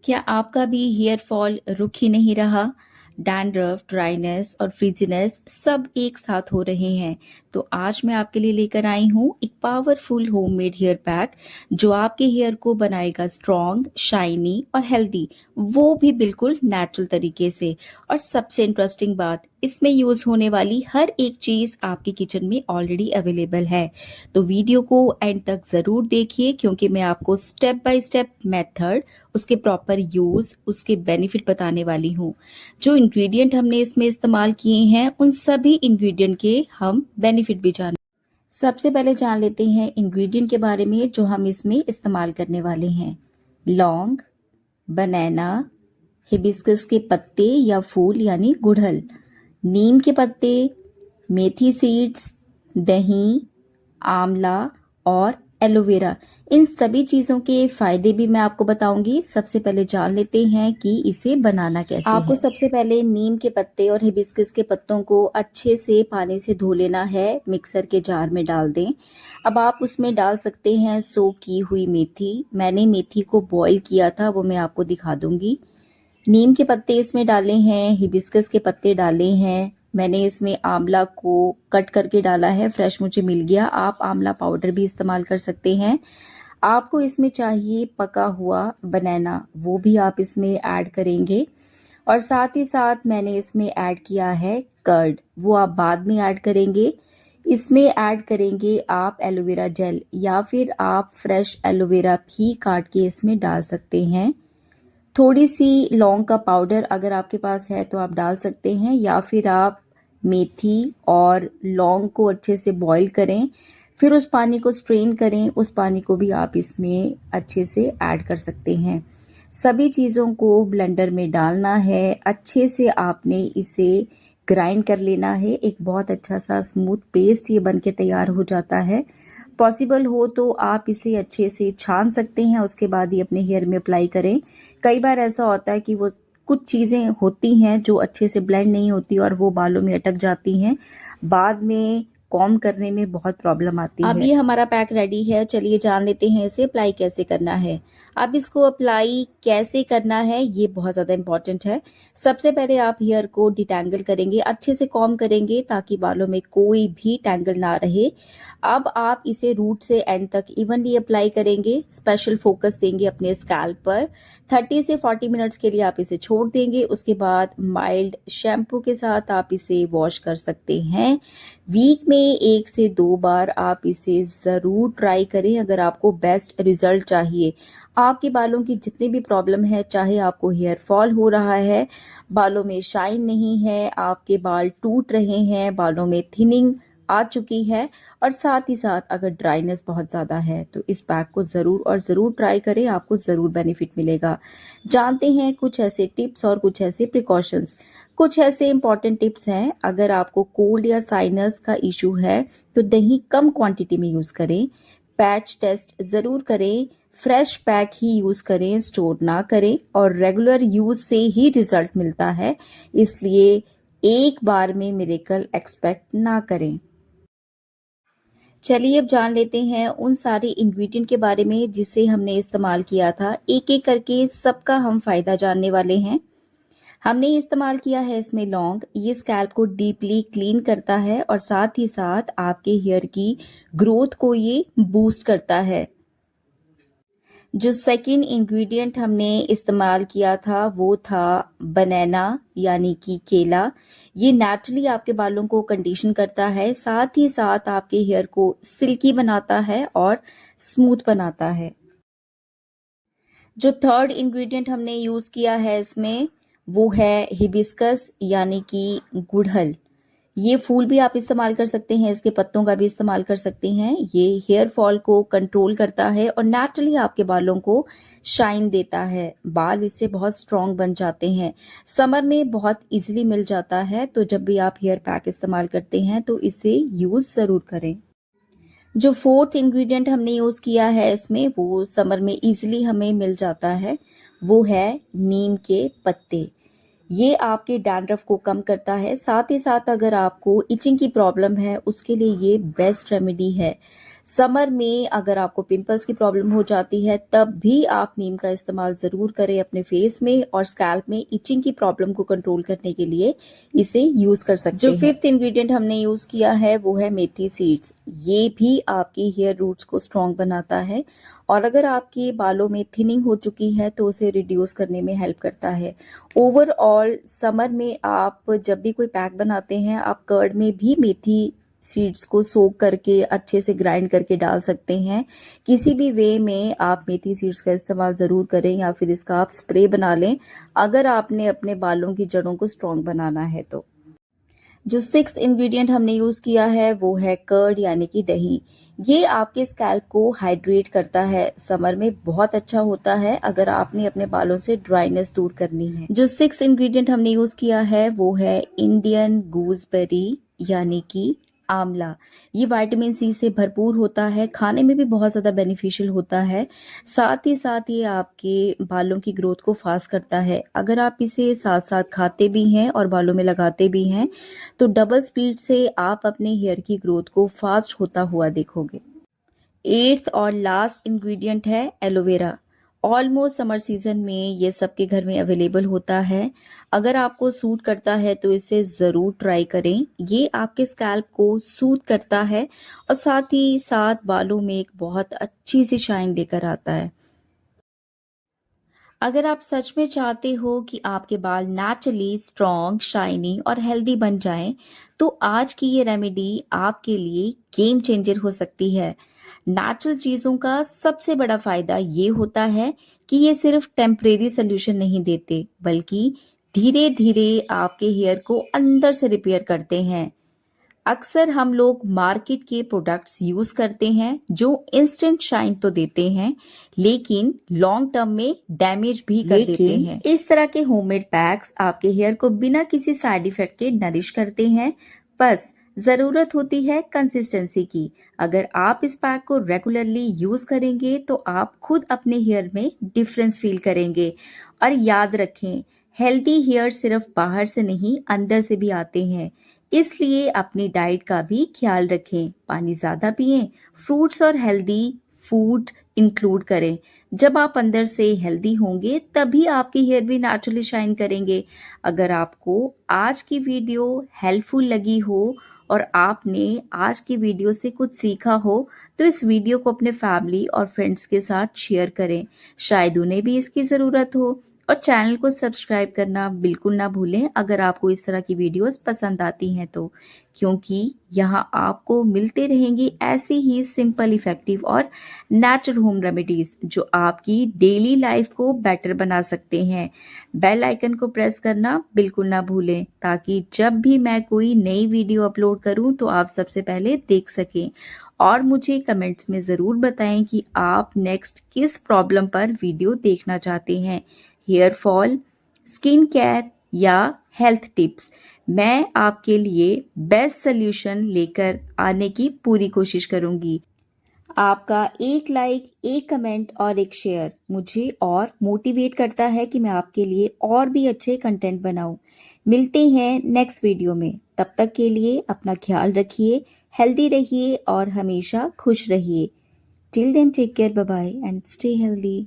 क्या आपका भी हेयर फॉल रुक ही नहीं रहा? डैंड्रफ, ड्राइनेस और फ्रीजीनेस सब एक साथ हो रहे हैं। तो आज मैं आपके लिए लेकर आई हूँ एक पावरफुल होममेड हेयर पैक जो आपके हेयर को बनाएगा स्ट्रॉन्ग, शाइनी और हेल्दी, वो भी बिल्कुल नेचुरल तरीके से। और सबसे इंटरेस्टिंग बात, इसमें यूज होने वाली हर एक चीज आपके किचन में ऑलरेडी अवेलेबल है। तो वीडियो को एंड तक जरूर देखिए क्योंकि मैं आपको स्टेप बाय स्टेप मेथड, उसके प्रॉपर यूज, उसके बेनिफिट बताने वाली हूँ। जो इंग्रेडिएंट हमने इसमें इस्तेमाल किए हैं उन सभी इंग्रेडिएंट के हम बेनिफिट भी जान सबसे पहले जान लेते हैं इंग्रेडिएंट के बारे में जो हम इसमें इस्तेमाल करने वाले हैं। लौंग, बनाना, हिबिस्कस के पत्ते या फूल यानी गुड़हल, नीम के पत्ते, मेथी सीड्स, दही, आंवला और एलोवेरा। इन सभी चीजों के फायदे भी मैं आपको बताऊंगी। सबसे पहले जान लेते हैं कि इसे बनाना कैसे आपको है। सबसे पहले नीम के पत्ते और हिबिस्कस के पत्तों को अच्छे से पानी से धो लेना है। मिक्सर के जार में डाल दें। अब आप उसमें डाल सकते हैं सोक की हुई मेथी। मैंने मेथी को बॉईल किया था, वो मैं आपको दिखा दूंगी। नीम के पत्ते इसमें डाले हैं, हिबिस्कस के पत्ते डाले हैं। मैंने इसमें आंवला को कट करके डाला है, फ्रेश मुझे मिल गया। आप आंवला पाउडर भी इस्तेमाल कर सकते हैं। आपको इसमें चाहिए पका हुआ बनाना, वो भी आप इसमें ऐड करेंगे। और साथ ही साथ मैंने इसमें ऐड किया है कर्ड, वो आप बाद में ऐड करेंगे। इसमें ऐड करेंगे आप एलोवेरा जेल या फिर आप फ्रेश एलोवेरा भी काट के इसमें डाल सकते हैं। थोड़ी सी लौंग का पाउडर अगर आपके पास है तो आप डाल सकते हैं, या फिर आप मेथी और लौंग को अच्छे से बॉईल करें, फिर उस पानी को स्ट्रेन करें। उस पानी को भी आप इसमें अच्छे से ऐड कर सकते हैं। सभी चीज़ों को ब्लेंडर में डालना है। अच्छे से आपने इसे ग्राइंड कर लेना है। एक बहुत अच्छा सा स्मूथ पेस्ट ये बन के तैयार हो जाता है। पॉसिबल हो तो आप इसे अच्छे से छान सकते हैं, उसके बाद ही अपने हेयर में अप्लाई करें। कई बार ऐसा होता है कि वो कुछ चीज़ें होती हैं जो अच्छे से ब्लेंड नहीं होती और वो बालों में अटक जाती हैं, बाद में कॉम्ब करने में बहुत प्रॉब्लम आती है। अब ये हमारा पैक रेडी है, चलिए जान लेते हैं इसे अप्लाई कैसे करना है। अब इसको अप्लाई कैसे करना है ये बहुत ज़्यादा इंपॉर्टेंट है। सबसे पहले आप हेयर को डिटैंगल करेंगे, अच्छे से कॉम्ब करेंगे ताकि बालों में कोई भी टैंगल ना रहे। अब आप इसे रूट से एंड तक इवनली अप्लाई करेंगे। स्पेशल फोकस देंगे अपने स्कैल्प पर। 30 से 40 मिनट्स के लिए आप इसे छोड़ देंगे। उसके बाद माइल्ड शैम्पू के साथ आप इसे वॉश कर सकते हैं। वीक में 1 से 2 बार आप इसे ज़रूर ट्राई करें अगर आपको बेस्ट रिजल्ट चाहिए। आपके बालों की जितनी भी प्रॉब्लम है, चाहे आपको हेयर फॉल हो रहा है, बालों में शाइन नहीं है, आपके बाल टूट रहे हैं, बालों में थिनिंग आ चुकी है, और साथ ही साथ अगर ड्राइनेस बहुत ज़्यादा है तो इस पैक को ज़रूर और ज़रूर ट्राई करें, आपको ज़रूर बेनिफिट मिलेगा। जानते हैं कुछ ऐसे टिप्स और कुछ ऐसे प्रिकॉशंस। कुछ ऐसे इंपॉर्टेंट टिप्स हैं, अगर आपको कोल्ड या साइनस का इशू है तो दही कम क्वांटिटी में यूज़ करें। पैच टेस्ट ज़रूर करें। फ्रेश पैक ही यूज़ करें, स्टोर ना करें, और रेगुलर यूज़ से ही रिजल्ट मिलता है, इसलिए एक बार में मिरेकल एक्सपेक्ट ना करें। चलिए अब जान लेते हैं उन सारे इंग्रेडिएंट के बारे में जिसे हमने इस्तेमाल किया था। एक एक करके सबका हम फायदा जानने वाले हैं। हमने इस्तेमाल किया है इसमें लौंग, ये स्कैल्प को डीपली क्लीन करता है और साथ ही साथ आपके हेयर की ग्रोथ को ये बूस्ट करता है। जो सेकंड इंग्रेडिएंट हमने इस्तेमाल किया था वो था बनाना यानी कि केला। ये नेचुरली आपके बालों को कंडीशन करता है, साथ ही साथ आपके हेयर को सिल्की बनाता है और स्मूथ बनाता है। जो थर्ड इंग्रेडिएंट हमने यूज किया है इसमें वो है हिबिस्कस यानी कि गुड़हल। ये फूल भी आप इस्तेमाल कर सकते हैं, इसके पत्तों का भी इस्तेमाल कर सकते हैं। ये हेयर फॉल को कंट्रोल करता है और नेचुरली आपके बालों को शाइन देता है। बाल इससे बहुत स्ट्रांग बन जाते हैं। समर में बहुत इजीली मिल जाता है, तो जब भी आप हेयर पैक इस्तेमाल करते हैं तो इसे यूज जरूर करें। जो फोर्थ इंग्रेडिएंट हमने यूज किया है इसमें, वो समर में इजीली हमें मिल जाता है, वो है नीम के पत्ते। ये आपके डैंड्रफ को कम करता है, साथ ही साथ अगर आपको इचिंग की प्रॉब्लम है उसके लिए ये बेस्ट रेमेडी है। समर में अगर आपको पिंपल्स की प्रॉब्लम हो जाती है तब भी आप नीम का इस्तेमाल ज़रूर करें अपने फेस में, और स्कैल्प में इचिंग की प्रॉब्लम को कंट्रोल करने के लिए इसे यूज़ कर सकते हैं। जो फिफ्थ इंग्रेडिएंट हमने यूज़ किया है वो है मेथी सीड्स। ये भी आपकी हेयर रूट्स को स्ट्रॉन्ग बनाता है, और अगर आपके बालों में थिनिंग हो चुकी है तो उसे रिड्यूस करने में हेल्प करता है। ओवरऑल समर में आप जब भी कोई पैक बनाते हैं, आप कर्ड में भी मेथी सीड्स को सोक करके अच्छे से ग्राइंड करके डाल सकते हैं। किसी भी वे में आप मेथी सीड्स का इस्तेमाल ज़रूर करें, या फिर इसका आप स्प्रे बना लें अगर आपने अपने बालों की जड़ों को स्ट्रॉन्ग बनाना है तो। जो सिक्स्थ इंग्रेडिएंट हमने यूज़ किया है वो है कर्ड यानी कि दही। ये आपके स्कैल्प को हाइड्रेट करता है, समर में बहुत अच्छा होता है अगर आपने अपने बालों से ड्राइनेस दूर करनी है। जो सिक्स्थ इंग्रेडिएंट हमने यूज़ किया है वो है इंडियन गूसबेरी यानी कि आंवला। ये विटामिन सी से भरपूर होता है, खाने में भी बहुत ज़्यादा बेनिफिशियल होता है। साथ ही साथ ये आपके बालों की ग्रोथ को फास्ट करता है। अगर आप इसे साथ साथ खाते भी हैं और बालों में लगाते भी हैं तो डबल स्पीड से आप अपने हेयर की ग्रोथ को फास्ट होता हुआ देखोगे। एट्थ और लास्ट इंग्रेडिएंट है एलोवेरा। ऑलमोस्ट समर सीजन में ये सबके घर में अवेलेबल होता है। अगर आपको सूट करता है तो इसे ज़रूर ट्राई करें। ये आपके स्कैल्प को सूट करता है और साथ ही साथ बालों में एक बहुत अच्छी सी शाइन लेकर आता है। अगर आप सच में चाहते हो कि आपके बाल नेचुरली स्ट्रॉन्ग, शाइनी और हेल्दी बन जाएं, तो आज की ये रेमेडी आपके लिए गेम चेंजर हो सकती है। नेचुरल चीज़ों का सबसे बड़ा फायदा ये होता है कि ये सिर्फ टेम्परेरी सोल्यूशन नहीं देते, बल्कि धीरे धीरे आपके हेयर को अंदर से रिपेयर करते हैं। अक्सर हम लोग मार्केट के प्रोडक्ट्स यूज करते हैं जो इंस्टेंट शाइन तो देते हैं, लेकिन लॉन्ग टर्म में डैमेज भी कर देते हैं। इस तरह के होममेड पैक्स आपके हेयर को बिना किसी साइड इफेक्ट के नरिश करते हैं। बस जरूरत होती है कंसिस्टेंसी की। अगर आप इस पैक को रेगुलरली यूज करेंगे तो आप खुद अपने हेयर में डिफरेंस फील करेंगे। और याद रखें, हेल्दी हेयर सिर्फ बाहर से नहीं, अंदर से भी आते हैं। इसलिए अपनी डाइट का भी ख्याल रखें, पानी ज्यादा पिएं, फ्रूट्स और हेल्दी फूड इंक्लूड करें। जब आप अंदर से हेल्दी होंगे तभी आपके हेयर भी नेचुरली शाइन करेंगे। अगर आपको आज की वीडियो हेल्पफुल लगी हो और आपने आज की वीडियो से कुछ सीखा हो तो इस वीडियो को अपने फैमिली और फ्रेंड्स के साथ शेयर करें, शायद उन्हें भी इसकी ज़रूरत हो। और चैनल को सब्सक्राइब करना बिल्कुल ना भूलें अगर आपको इस तरह की वीडियोस पसंद आती हैं तो, क्योंकि यहाँ आपको मिलते रहेंगी ऐसी ही सिंपल, इफेक्टिव और नेचुरल होम रेमेडीज जो आपकी डेली लाइफ को बेटर बना सकते हैं। बेल आइकन को प्रेस करना बिल्कुल ना भूलें ताकि जब भी मैं कोई नई वीडियो अपलोड करूं तो आप सबसे पहले देख सकें। और मुझे कमेंट्स में ज़रूर बताएं कि आप नेक्स्ट किस प्रॉब्लम पर वीडियो देखना चाहते हैं, हेयर फॉल, स्किन केयर या हेल्थ टिप्स। मैं आपके लिए बेस्ट सोल्यूशन लेकर आने की पूरी कोशिश करूंगी। आपका एक लाइक, एक कमेंट और एक शेयर मुझे और मोटिवेट करता है कि मैं आपके लिए और भी अच्छे कंटेंट बनाऊं। मिलते हैं नेक्स्ट वीडियो में, तब तक के लिए अपना ख्याल रखिए, हेल्दी रहिए और हमेशा खुश रहिए। Till then take care, bye bye and stay healthy.